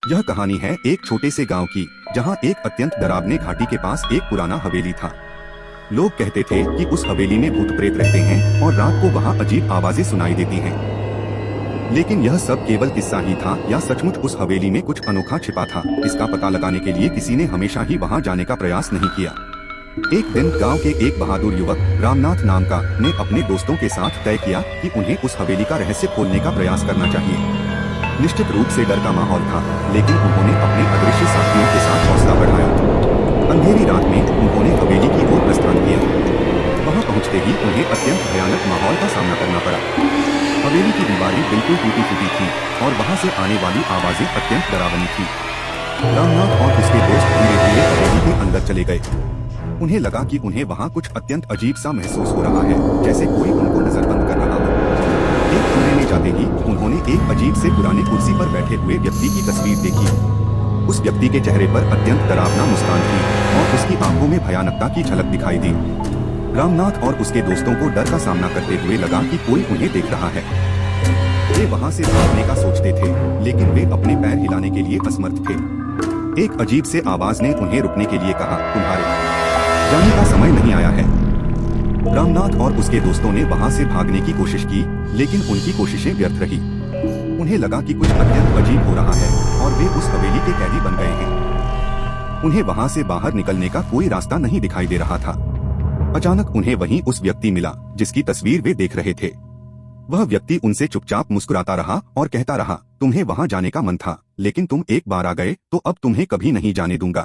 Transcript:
यह कहानी है एक छोटे से गांव की, जहां एक अत्यंत डरावने घाटी के पास एक पुराना हवेली था। लोग कहते थे कि उस हवेली में भूत प्रेत रहते हैं और रात को वहां अजीब आवाजें सुनाई देती हैं। लेकिन यह सब केवल किस्सा ही था या सचमुच उस हवेली में कुछ अनोखा छिपा था, इसका पता लगाने के लिए किसी ने हमेशा ही वहां जाने का प्रयास नहीं किया। एक दिन गांव के एक बहादुर युवक रामनाथ नाम का ने अपने दोस्तों के साथ तय किया कि उन्हें उस हवेली का रहस्य खोलने का प्रयास करना चाहिए। निश्चित रूप से डर का माहौल था, लेकिन उन्होंने अपने अदृश्य साथियों के साथ हौसला बढ़ाया। अंधेरी रात में उन्होंने हवेली की ओर प्रस्थान किया। वहां पहुंचते ही उन्हें अत्यंत भयानक माहौल का सामना करना पड़ा। हवेली की दीवारें बिल्कुल टूटी फूटी थी और वहां से आने वाली आवाजें अत्यंत डरावनी थी। रामनाथ और उसके दोस्त धीरे धीरे हवेली के अंदर चले गए। उन्हें लगा कि उन्हें वहां कुछ अत्यंत अजीब सा महसूस हो रहा है, जैसे कोई उनको नजरबंद कर रहा हो। एक कमरे में जाते ही उन्होंने एक अजीब से पुरानी कुर्सी पर बैठे हुए व्यक्ति की तस्वीर देखी। उस व्यक्ति के चेहरे पर अत्यंत डरावना मुस्कान थी और उसकी आंखों में भयानकता की झलक दिखाई दी। रामनाथ और उसके दोस्तों को डर का सामना करते हुए लगा कि कोई उन्हें देख रहा है। वे वहां से भागने का सोचते थे, लेकिन वे अपने पैर हिलाने के लिए असमर्थ थे। एक अजीब से आवाज ने उन्हें रुकने के लिए कहा, तुम्हारे जाने का समय नहीं आया है। रामनाथ और उसके दोस्तों ने वहां से भागने की कोशिश की, लेकिन उनकी कोशिशें व्यर्थ रही। उन्हें लगा कि कुछ अत्यंत अजीब हो रहा है और वे उस हवेली के कैदी बन गए हैं। उन्हें वहां से बाहर निकलने का कोई रास्ता नहीं दिखाई दे रहा था। अचानक उन्हें वहीं उस व्यक्ति मिला जिसकी तस्वीर वे देख रहे थे। वह व्यक्ति उनसे चुपचाप मुस्कुराता रहा और कहता रहा, तुम्हें वहां जाने का मन था, लेकिन तुम एक बार आ गए तो अब तुम्हें कभी नहीं जाने दूंगा।